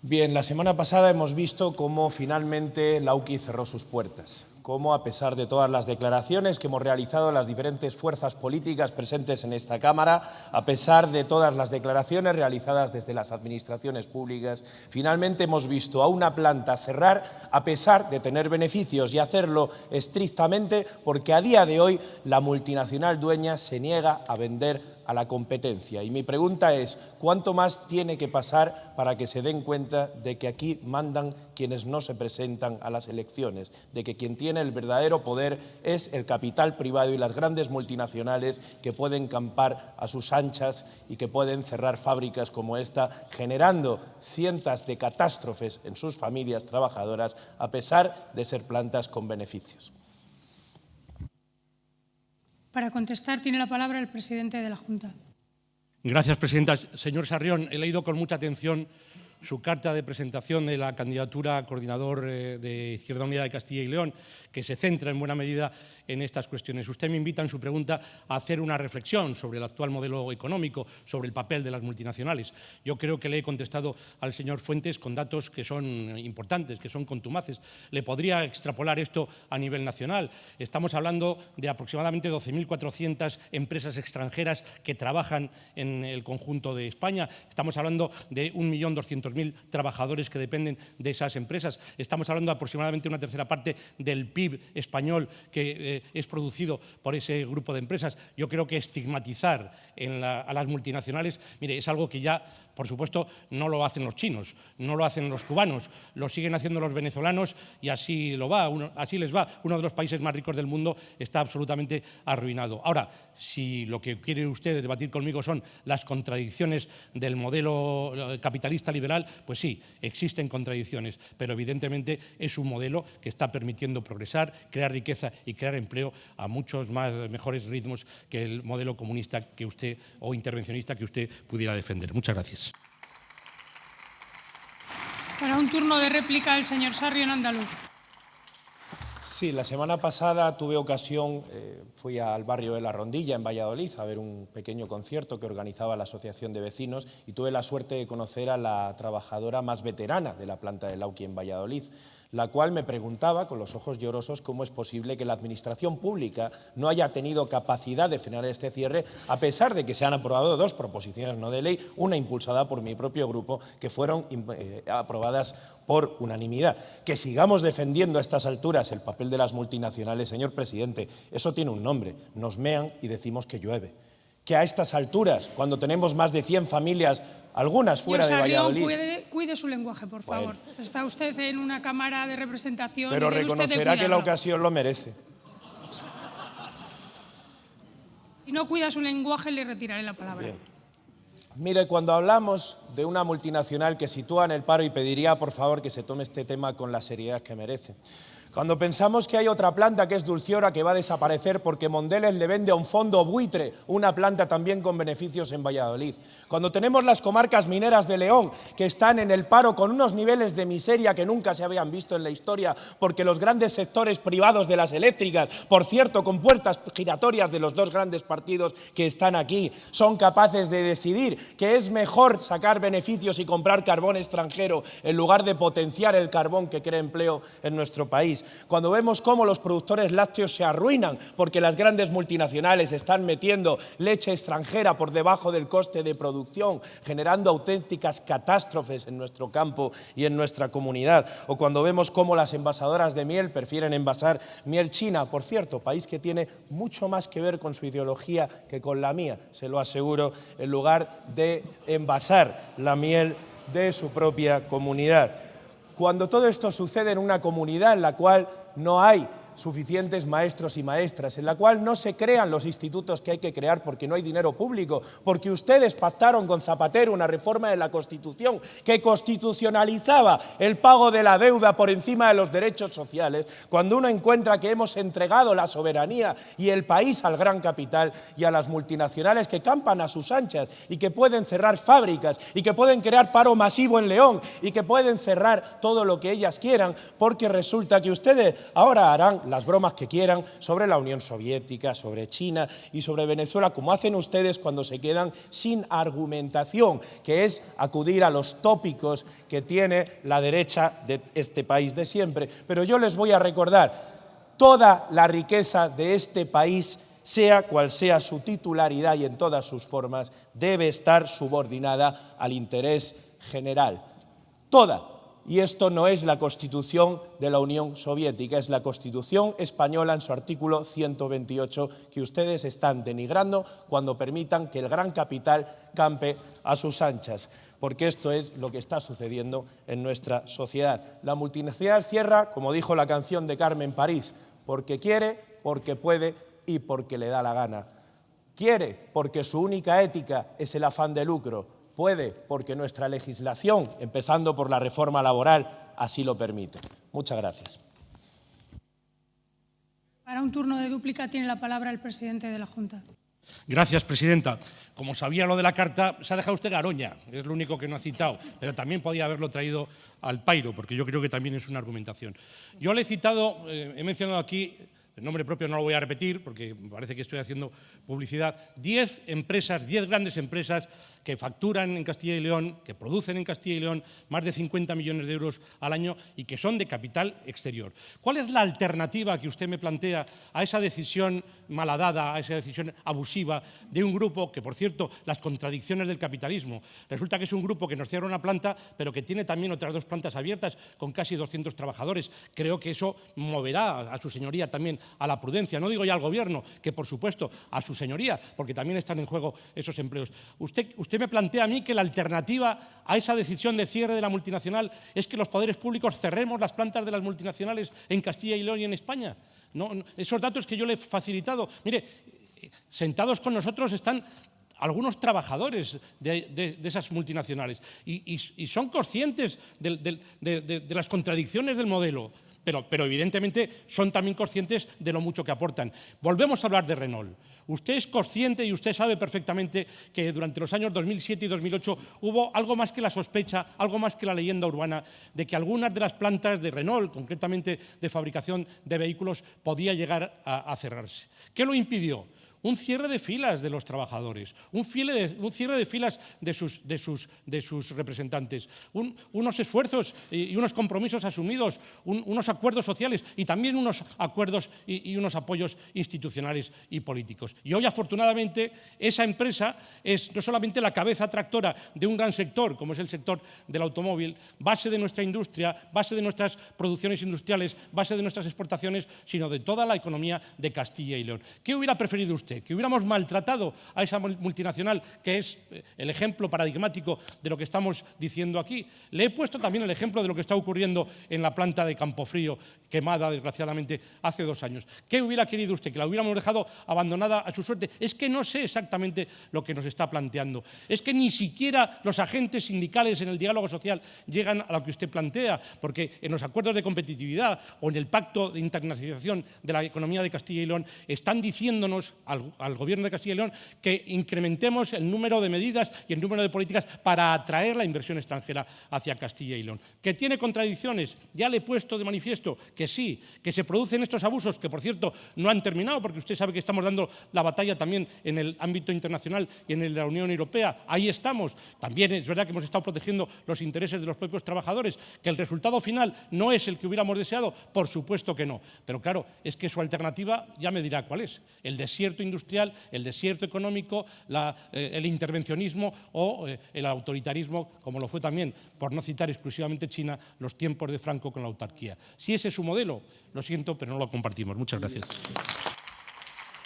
Bien, la semana pasada hemos visto cómo finalmente Lauki cerró sus puertas, cómo a pesar de todas las declaraciones que hemos realizado las diferentes fuerzas políticas presentes en esta Cámara, a pesar de todas las declaraciones realizadas desde las administraciones públicas, finalmente hemos visto a una planta cerrar a pesar de tener beneficios y hacerlo estrictamente porque a día de hoy la multinacional dueña se niega a vender a la competencia. Y mi pregunta es, ¿cuánto más tiene que pasar para que se den cuenta de que aquí mandan quienes no se presentan a las elecciones, de que quien tiene el verdadero poder es el capital privado y las grandes multinacionales que pueden campar a sus anchas y que pueden cerrar fábricas como esta, generando cientos de catástrofes en sus familias trabajadoras, a pesar de ser plantas con beneficios? Para contestar tiene la palabra el presidente de la Junta. Gracias, presidenta. Señor Sarrión, he leído con mucha atención su carta de presentación de la candidatura a coordinador de Izquierda Unida de Castilla y León, que se centra en buena medida en estas cuestiones. Usted me invita en su pregunta a hacer una reflexión sobre el actual modelo económico, sobre el papel de las multinacionales. Yo creo que le he contestado al señor Fuentes con datos que son importantes, que son contumaces. Le podría extrapolar esto a nivel nacional. Estamos hablando de aproximadamente 12.400 empresas extranjeras que trabajan en el conjunto de España. Estamos hablando de 1.200.000 trabajadores que dependen de esas empresas. Estamos hablando de aproximadamente una tercera parte del PIB español que es producido por ese grupo de empresas. Yo creo que estigmatizar a las multinacionales, mire, es algo que ya, por supuesto, no lo hacen los chinos, no lo hacen los cubanos, lo siguen haciendo los venezolanos y así les va. Uno de los países más ricos del mundo está absolutamente arruinado. Ahora, si lo que quiere usted debatir conmigo son las contradicciones del modelo capitalista liberal, pues sí, existen contradicciones, pero evidentemente es un modelo que está permitiendo progresar, crear riqueza y crear empleo a muchos mejores ritmos que el modelo comunista que usted o intervencionista que usted pudiera defender. Muchas gracias. Para un turno de réplica, el señor Sarrión andaluz. Sí, la semana pasada tuve ocasión, fui al barrio de La Rondilla, en Valladolid, a ver un pequeño concierto que organizaba la Asociación de Vecinos y tuve la suerte de conocer a la trabajadora más veterana de la planta de Lauki en Valladolid, la cual me preguntaba, con los ojos llorosos, cómo es posible que la Administración pública no haya tenido capacidad de frenar este cierre, a pesar de que se han aprobado dos proposiciones no de ley, una impulsada por mi propio grupo, que fueron aprobadas por unanimidad. Que sigamos defendiendo a estas alturas el papel de las multinacionales, señor presidente, eso tiene un nombre, nos mean y decimos que llueve. Que a estas alturas, cuando tenemos más de 100 familias, algunas fuera de Valladolid… Cuide su lenguaje, por favor. Bueno. Está usted en una Cámara de representación… Pero reconocerá que la ocasión lo merece. Si no cuida su lenguaje, le retiraré la palabra. Bien. Mire, cuando hablamos de una multinacional que sitúa en el paro, y pediría por favor que se tome este tema con la seriedad que merece. Cuando pensamos que hay otra planta que es Dulciora que va a desaparecer porque Mondelez le vende a un fondo buitre una planta también con beneficios en Valladolid. Cuando tenemos las comarcas mineras de León que están en el paro con unos niveles de miseria que nunca se habían visto en la historia porque los grandes sectores privados de las eléctricas, por cierto, con puertas giratorias de los dos grandes partidos que están aquí, son capaces de decidir que es mejor sacar beneficios y comprar carbón extranjero en lugar de potenciar el carbón que crea empleo en nuestro país. Cuando vemos cómo los productores lácteos se arruinan porque las grandes multinacionales están metiendo leche extranjera por debajo del coste de producción, generando auténticas catástrofes en nuestro campo y en nuestra comunidad, o cuando vemos cómo las envasadoras de miel prefieren envasar miel china, por cierto, país que tiene mucho más que ver con su ideología que con la mía, se lo aseguro, en lugar de envasar la miel de su propia comunidad. Cuando todo esto sucede en una comunidad en la cual no hay suficientes maestros y maestras, en la cual no se crean los institutos que hay que crear porque no hay dinero público, porque ustedes pactaron con Zapatero una reforma de la Constitución que constitucionalizaba el pago de la deuda por encima de los derechos sociales, cuando uno encuentra que hemos entregado la soberanía y el país al gran capital y a las multinacionales que campan a sus anchas y que pueden cerrar fábricas y que pueden crear paro masivo en León y que pueden cerrar todo lo que ellas quieran, porque resulta que ustedes ahora harán hagan las bromas que quieran sobre la Unión Soviética, sobre China y sobre Venezuela, como hacen ustedes cuando se quedan sin argumentación, que es acudir a los tópicos que tiene la derecha de este país de siempre. Pero yo les voy a recordar, toda la riqueza de este país, sea cual sea su titularidad y en todas sus formas, debe estar subordinada al interés general. Toda. Y esto no es la Constitución de la Unión Soviética, es la Constitución española en su artículo 128 que ustedes están denigrando cuando permitan que el gran capital campe a sus anchas, porque esto es lo que está sucediendo en nuestra sociedad. La multinacional cierra, como dijo la canción de Carmen París, porque quiere, porque puede y porque le da la gana. Quiere porque su única ética es el afán de lucro. Puede porque nuestra legislación, empezando por la reforma laboral, así lo permite. Muchas gracias. Para un turno de dúplica tiene la palabra el presidente de la Junta. Gracias, presidenta. Como sabía lo de la carta, se ha dejado usted Garoña, es lo único que no ha citado, pero también podía haberlo traído al pairo, porque yo creo que también es una argumentación. Yo le he citado, he mencionado aquí, el nombre propio no lo voy a repetir, porque me parece que estoy haciendo publicidad, 10 empresas, 10 grandes empresas que facturan en Castilla y León, que producen en Castilla y León más de 50 millones de euros al año y que son de capital exterior. ¿Cuál es la alternativa que usted me plantea a esa decisión malhadada, a esa decisión abusiva de un grupo que, por cierto, las contradicciones del capitalismo? Resulta que es un grupo que nos cierra una planta, pero que tiene también otras 2 plantas abiertas con casi 200 trabajadores. Creo que eso moverá a su señoría también a la prudencia. No digo ya al Gobierno, que por supuesto a su señoría, porque también están en juego esos empleos. Usted me plantea a mí que la alternativa a esa decisión de cierre de la multinacional es que los poderes públicos cerremos las plantas de las multinacionales en Castilla y León y en España. No, esos datos que yo le he facilitado, mire, sentados con nosotros están algunos trabajadores de esas multinacionales y son conscientes de las contradicciones del modelo. Pero evidentemente son también conscientes de lo mucho que aportan. Volvemos a hablar de Renault. Usted es consciente y usted sabe perfectamente que durante los años 2007 y 2008 hubo algo más que la sospecha, algo más que la leyenda urbana de que algunas de las plantas de Renault, concretamente de fabricación de vehículos, podía llegar a cerrarse. ¿Qué lo impidió? Un cierre de filas de los trabajadores, un cierre de filas de sus representantes, unos esfuerzos y unos compromisos asumidos, unos acuerdos sociales y también unos acuerdos y unos apoyos institucionales y políticos. Y hoy, afortunadamente, esa empresa es no solamente la cabeza tractora de un gran sector, como es el sector del automóvil, base de nuestra industria, base de nuestras producciones industriales, base de nuestras exportaciones, sino de toda la economía de Castilla y León. ¿Qué hubiera preferido usted? Que hubiéramos maltratado a esa multinacional, que es el ejemplo paradigmático de lo que estamos diciendo aquí. Le he puesto también el ejemplo de lo que está ocurriendo en la planta de Campofrío, quemada desgraciadamente hace 2 años. ¿Qué hubiera querido usted? ¿Que la hubiéramos dejado abandonada a su suerte? Es que no sé exactamente lo que nos está planteando. Es que ni siquiera los agentes sindicales en el diálogo social llegan a lo que usted plantea, porque en los acuerdos de competitividad o en el pacto de internacionalización de la economía de Castilla y León están diciéndonos al Gobierno de Castilla y León que incrementemos el número de medidas y el número de políticas para atraer la inversión extranjera hacia Castilla y León. ¿Que tiene contradicciones? Ya le he puesto de manifiesto que sí, que se producen estos abusos, que por cierto no han terminado, porque usted sabe que estamos dando la batalla también en el ámbito internacional y en el de la Unión Europea. Ahí estamos. También es verdad que hemos estado protegiendo los intereses de los propios trabajadores, que el resultado final no es el que hubiéramos deseado, por supuesto que no. Pero claro, es que su alternativa ya me dirá cuál es. El desierto industrial, el desierto económico, el intervencionismo o el autoritarismo, como lo fue también, por no citar exclusivamente China, los tiempos de Franco con la autarquía. Si ese es su modelo, lo siento, pero no lo compartimos. Muchas gracias.